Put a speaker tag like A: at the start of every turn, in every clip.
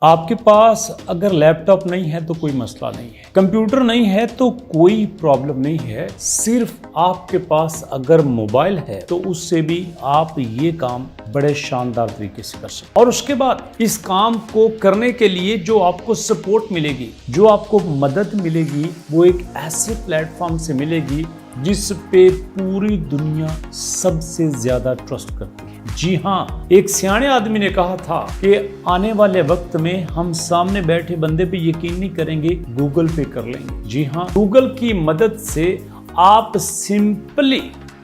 A: आपके पास अगर लैपटॉप नहीं है तो कोई मसला नहीं है, कंप्यूटर नहीं है तो कोई प्रॉब्लम नहीं है। सिर्फ आपके पास अगर मोबाइल है तो उससे भी आप ये काम बड़े शानदार तरीके से कर सकते। और उसके बाद इस काम को करने के लिए जो आपको सपोर्ट मिलेगी, जो आपको मदद मिलेगी, वो एक ऐसे प्लेटफॉर्म से मिलेगी जिस पे पूरी दुनिया सबसे ज्यादा ट्रस्ट करती है। जी हाँ, एक सियाने आदमी ने कहा था कि आने वाले वक्त में हम सामने बैठे बंदे पे यकीन नहीं करेंगे, गूगल पे कर लेंगे। जी हाँ, गूगल की मदद से आप सिंपली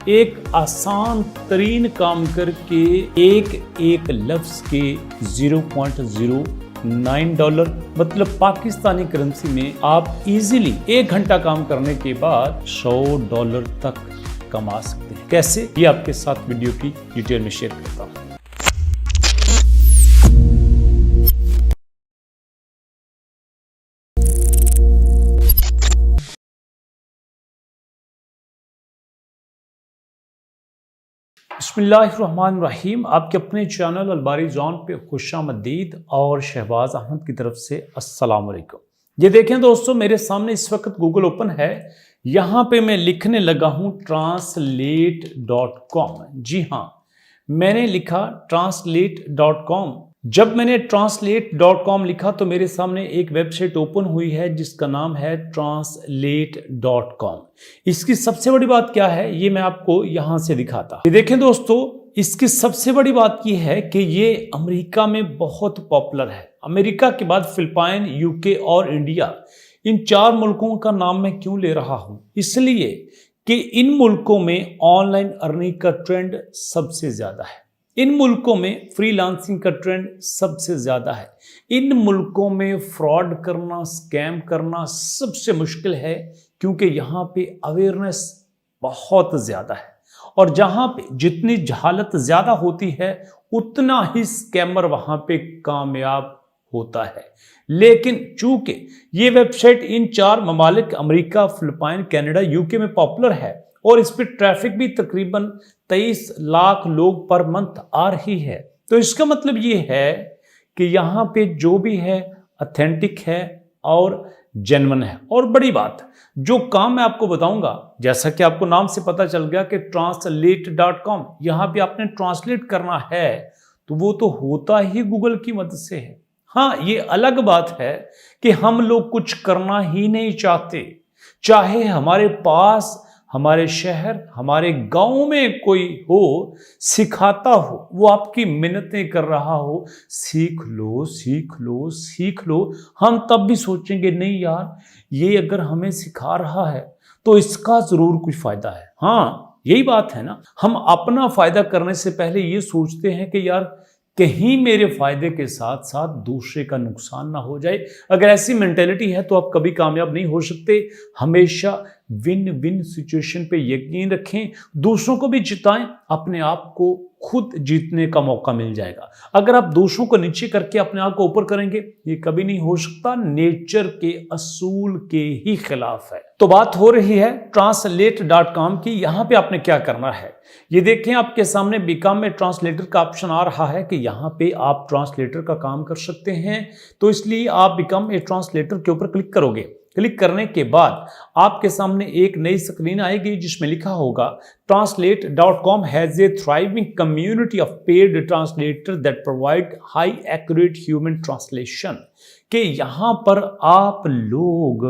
A: एक आसान तरीन काम करके एक लफ्ज के $0.09 मतलब पाकिस्तानी करेंसी में आप इजीली 1 घंटा काम करने के बाद $100 तक कमा सकते हैं। कैसे, ये आपके साथ वीडियो की डिटेल में शेयर करता हूं। बिस्मिल्लाहिर्रहमानिर्रहीम। आपके अपने चैनल अलबारी जॉन पे खुशामदीद और शहबाज अहमद की तरफ से अस्सलाम वालेकुम। ये देखें दोस्तों, मेरे सामने इस वक्त गूगल ओपन है। यहाँ पे मैं लिखने लगा हूँ translate.com। जी हाँ, मैंने लिखा translate.com। जब मैंने translate.com लिखा तो मेरे सामने एक वेबसाइट ओपन हुई है जिसका नाम है translate.com। इसकी सबसे बड़ी बात क्या है ये मैं आपको यहां से दिखाता। ये देखें दोस्तों, इसकी सबसे बड़ी बात ये है कि ये अमेरिका में बहुत पॉपुलर है। अमेरिका के बाद फिलिपाइन, यूके और इंडिया, इन 4 मुल्कों का नाम मैं क्यों ले रहा हूं? इसलिए कि इन मुल्कों में ऑनलाइन अर्निंग का ट्रेंड सबसे ज्यादा है। इन मुल्कों में फ्रीलांसिंग का ट्रेंड सबसे ज्यादा है। इन मुल्कों में फ्रॉड करना, स्कैम करना सबसे मुश्किल है, क्योंकि यहाँ पे अवेयरनेस बहुत ज्यादा है। और जहाँ पे जितनी जहालत ज्यादा होती है उतना ही स्कैमर वहां पे कामयाब होता है। लेकिन चूंकि ये वेबसाइट इन 4 ममालिक अमेरिका, फिलिपाइन, कनाडा, यूके में पॉपुलर है और इस पर ट्रैफिक भी तकरीबन 23 लाख लोग पर मंथ आ रही है, तो इसका मतलब ये है कि यहाँ पे जो भी है ऑथेंटिक है और जेन्युइन है। और बड़ी बात, जो काम मैं आपको बताऊंगा, जैसा कि आपको नाम से पता चल गया कि translate.com, यहाँ पे आपने ट्रांसलेट करना है तो वो तो होता ही गूगल की मदद से है। हाँ, ये अलग बात है कि हम लोग कुछ करना ही नहीं चाहते, चाहे हमारे पास, हमारे शहर, हमारे गांव में कोई हो, सिखाता हो, वो आपकी मिन्नतें कर रहा हो, सीख लो सीख लो सीख लो, हम तब भी सोचेंगे नहीं यार, ये अगर हमें सिखा रहा है तो इसका जरूर कुछ फायदा है। हाँ, यही बात है ना, हम अपना फायदा करने से पहले ये सोचते हैं कि यार कहीं मेरे फायदे के साथ साथ दूसरे का नुकसान ना हो जाए। अगर ऐसी मेंटेलिटी है तो आप कभी कामयाब नहीं हो सकते। हमेशा विन विन सिचुएशन पे यकीन रखें, दूसरों को भी जिताएं, अपने आप को खुद जीतने का मौका मिल जाएगा। अगर आप दूसरों को नीचे करके अपने आप को ऊपर करेंगे, ये कभी नहीं हो सकता, नेचर के असूल के ही खिलाफ है। तो बात हो रही है translate.com की। यहाँ पे आपने क्या करना है, ये देखें आपके सामने बिकम ए ट्रांसलेटर का ऑप्शन आ रहा है कि यहाँ पे आप ट्रांसलेटर का काम कर सकते हैं। तो इसलिए आप बिकम ए ट्रांसलेटर के ऊपर क्लिक करोगे। क्लिक करने के बाद आपके सामने एक नई स्क्रीन आएगी जिसमें लिखा होगा translate.com has a thriving community of paid translators that provide high accurate human translation। कि यहाँ पर आप लोग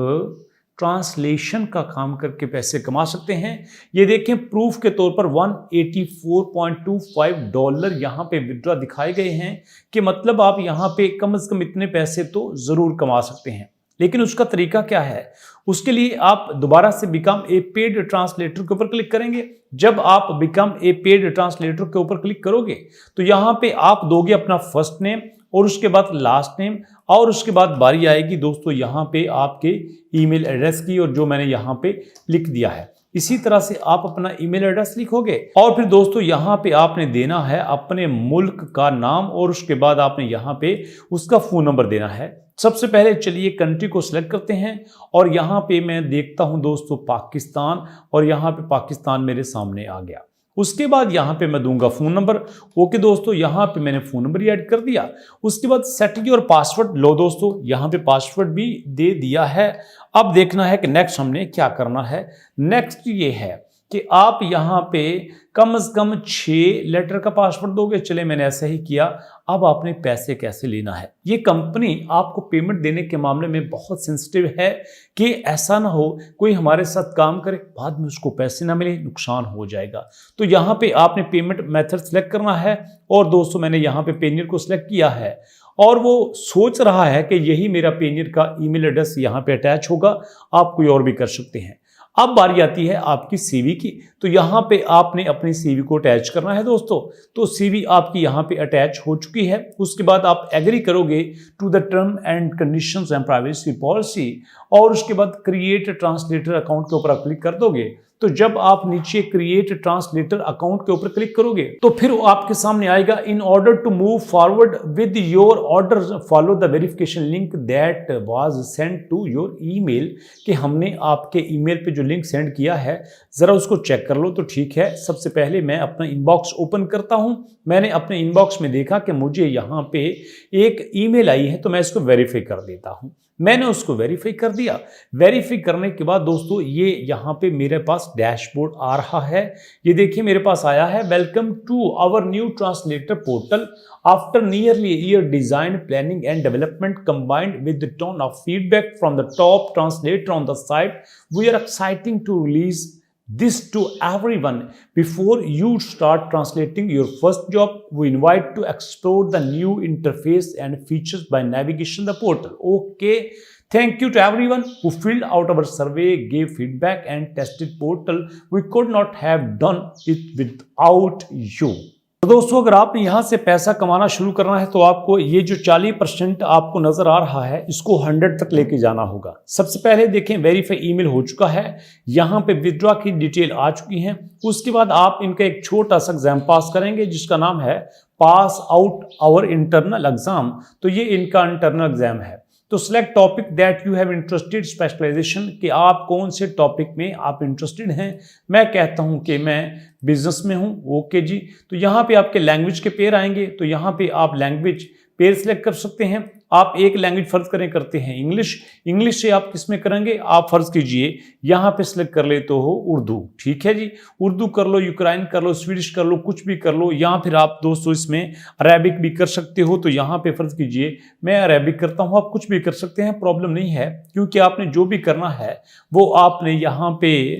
A: ट्रांसलेशन का काम करके पैसे कमा सकते हैं। ये देखें, प्रूफ के तौर पर $184.25 यहाँ पे विड्रॉ दिखाए गए हैं, कि मतलब आप यहाँ पे कम से कम इतने पैसे तो जरूर कमा सकते हैं। लेकिन उसका तरीका क्या है, उसके लिए आप दोबारा से बिकम ए पेड ट्रांसलेटर के ऊपर क्लिक करेंगे। जब आप बिकम ए पेड ट्रांसलेटर के ऊपर क्लिक करोगे तो यहाँ पे आप दोगे अपना फर्स्ट नेम और उसके बाद लास्ट नेम, और उसके बाद बारी आएगी दोस्तों यहाँ पे आपके ईमेल एड्रेस की, और जो मैंने यहाँ पे लिख दिया है। इसी तरह से आप अपना ईमेल एड्रेस लिखोगे और फिर दोस्तों यहाँ पे आपने देना है अपने मुल्क का नाम, और उसके बाद आपने यहाँ पे उसका फोन नंबर देना है। सबसे पहले चलिए कंट्री को सिलेक्ट करते हैं, और यहाँ पे मैं देखता हूँ दोस्तों पाकिस्तान, और यहाँ पे पाकिस्तान मेरे सामने आ गया। उसके बाद यहाँ पे मैं दूंगा फोन नंबर। ओके दोस्तों, यहाँ पे मैंने फोन नंबर ही ऐड कर दिया। उसके बाद सेट योर पासवर्ड, लो दोस्तों यहाँ पे पासवर्ड भी दे दिया है। अब देखना है कि नेक्स्ट हमने क्या करना है। नेक्स्ट ये है कि आप यहाँ पे कम से कम 6 लेटर का पासवर्ड दोगे। चले मैंने ऐसा ही किया। अब आपने पैसे कैसे लेना है, ये कंपनी आपको पेमेंट देने के मामले में बहुत सेंसिटिव है कि ऐसा ना हो कोई हमारे साथ काम करे बाद में उसको पैसे ना मिले, नुकसान हो जाएगा। तो यहाँ पे आपने पेमेंट मेथड सेलेक्ट करना है। और दोस्तों मैंने यहाँ पे पेनियर को सिलेक्ट किया है और वो सोच रहा है कि यही मेरा पेनियर का ईमेल एड्रेस यहाँ पे अटैच होगा। आप कोई और भी कर सकते हैं। अब बारी आती है आपकी सीवी की। तो यहाँ पे आपने अपनी सीवी को अटैच करना है दोस्तों। तो सीवी आपकी यहाँ पे अटैच हो चुकी है। उसके बाद आप एग्री करोगे to the term and conditions and privacy policy और उसके बाद क्रिएट ट्रांसलेटर अकाउंट के ऊपर आप क्लिक कर दोगे। तो जब आप नीचे क्रिएट ट्रांसलेटर अकाउंट के ऊपर क्लिक करोगे तो फिर आपके सामने आएगा in order to move forward with your order follow the verification link that was send to your email, कि हमने आपके ईमेल पे जो लिंक सेंड किया है जरा उसको चेक कर लो। तो ठीक है, सबसे पहले मैं अपना इनबॉक्स ओपन करता हूं। मैंने अपने इनबॉक्स में देखा कि मुझे यहाँ पे एक ईमेल आई है, तो मैं इसको वेरीफाई कर देता हूं। मैंने उसको वेरीफाई कर दिया। वेरीफाई करने के बाद दोस्तों ये यहाँ पे मेरे पास डैशबोर्ड आ रहा है। ये देखिए मेरे पास आया है, welcome to our new translator portal after nearly year design planning and development combined with the tone of feedback from the top translator on the site, we are exciting to release this to everyone before you start translating your first job. We invite to explore the new interface and features by navigation the portal. Okay, thank you to everyone who filled out our survey, gave feedback and tested portal. We could not have done it without you. तो दोस्तों अगर आपने यहाँ से पैसा कमाना शुरू करना है तो आपको ये जो 40% आपको नजर आ रहा है इसको 100 तक लेके जाना होगा। सबसे पहले देखें वेरीफाई ईमेल हो चुका है, यहाँ पे विड्रॉ की डिटेल आ चुकी है। उसके बाद आप इनका एक छोटा सा एग्जाम पास करेंगे जिसका नाम है pass out our internal exam. तो ये इनका इंटरनल एग्जाम है। तो select topic that you have interested specialisation, कि आप कौन से टॉपिक में आप इंटरेस्टेड हैं। मैं कहता हूं कि मैं बिजनेस में हूं। ओके जी, तो यहाँ पे आपके लैंग्वेज के पेयर आएंगे। तो यहाँ पे आप लैंग्वेज पेयर सिलेक्ट कर सकते हैं। आप एक लैंग्वेज फर्ज करते हैं इंग्लिश। इंग्लिश से आप किस में करेंगे, आप फर्ज कीजिए यहाँ पे सिलेक्ट कर लेते हो उर्दू। ठीक है जी, उर्दू कर लो, यूक्रेन कर लो, स्वीडिश कर लो, कुछ भी कर लो। या फिर आप दोस्तों इसमें अरेबिक भी कर सकते हो। तो यहाँ पे फर्ज कीजिए मैं अरेबिक करता हूँ, आप कुछ भी कर सकते हैं, प्रॉब्लम नहीं है, क्योंकि आपने जो भी करना है वो आपने यहाँ पे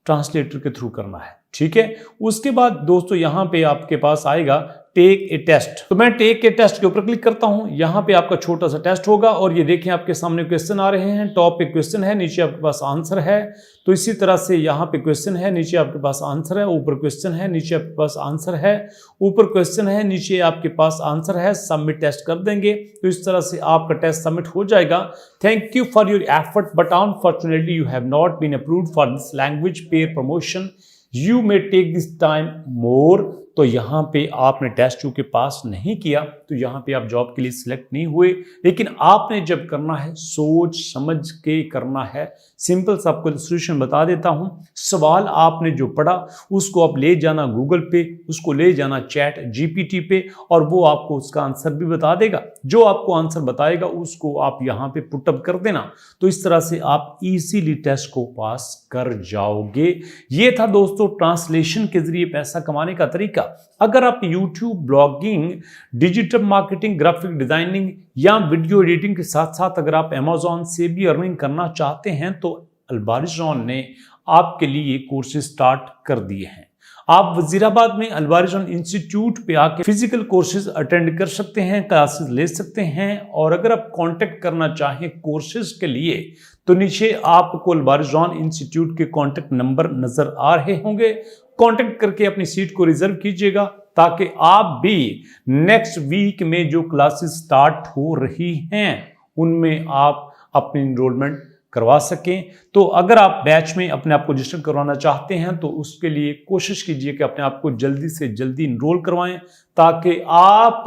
A: ट्रांसलेटर के थ्रू करना है। ठीक है, उसके बाद दोस्तों यहाँ पे आपके पास आएगा टेक ए टेस्ट। तो मैं टेक ए टेस्ट के ऊपर क्लिक करता हूं। यहाँ पे आपका छोटा सा टेस्ट होगा और ये देखें आपके सामने क्वेश्चन आ रहे हैं। टॉप पे क्वेश्चन है, नीचे आपके पास आंसर है। तो इसी तरह से यहाँ पे क्वेश्चन है, नीचे आपके पास आंसर है, ऊपर क्वेश्चन है, नीचे आपके पास आंसर है, ऊपर क्वेश्चन है, नीचे आपके पास आंसर है। सबमिट टेस्ट कर देंगे तो इस तरह से आपका टेस्ट सबमिट हो जाएगा। Thank you for your effort but unfortunately you have not been approved for this language pair promotion, you may take this time more. तो यहाँ पे आपने टेस्ट 2 के पास नहीं किया तो यहाँ पे आप जॉब के लिए सिलेक्ट नहीं हुए। लेकिन आपने जब करना है सोच समझ के करना है। सिंपल सा आपको सोल्यूशन बता देता हूँ। सवाल आपने जो पढ़ा उसको आप ले जाना गूगल पे, उसको ले जाना चैट जीपीटी पे और वो आपको उसका आंसर भी बता देगा। जो आपको आंसर बताएगा उसको आप यहाँ पे पुटअप कर देना। तो इस तरह से आप इजीली टेस्ट को पास कर जाओगे। ये था दोस्तों ट्रांसलेशन के जरिए पैसा कमाने का तरीका। अगर आप YouTube, blogging, digital marketing, graphic designing या वीडियो एडिटिंग के साथ साथ अगर आप Amazon से भी अर्निंग करना चाहते हैं तो अल्बारिज़ोन ने आपके लिए कोर्सेज स्टार्ट कर दिए हैं। आप वजीराबाद में अल्बारिज़ोन इंस्टीट्यूट पे आके फिजिकल कोर्सेज अटेंड कर सकते हैं, क्लासेस ले सकते हैं। और अगर आप कांटेक्ट करना चाहें कोर्सेज के लिए तो नीचे आपको अल्बारिज़ोन इंस्टीट्यूट के कांटेक्ट नंबर नजर आ रहे होंगे। कांटेक्ट करके अपनी सीट को रिजर्व कीजिएगा ताकि आप भी नेक्स्ट वीक में जो क्लासेस स्टार्ट हो रही हैं उनमें आप अपनी इनरोलमेंट करवा सकें। तो अगर आप बैच में अपने आप को रजिस्टर करवाना चाहते हैं तो उसके लिए कोशिश कीजिए कि अपने आप को जल्दी से जल्दी इनरोल करवाएं ताकि आप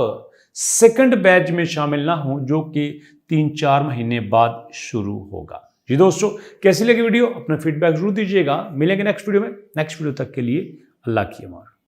A: सेकंड बैच में शामिल ना हों जो कि 3-4 महीने बाद शुरू होगा। जी दोस्तों, कैसी लगी वीडियो, अपना फीडबैक जरूर दीजिएगा। मिलेंगे नेक्स्ट वीडियो में। नेक्स्ट वीडियो तक के लिए अल्लाह की अमान।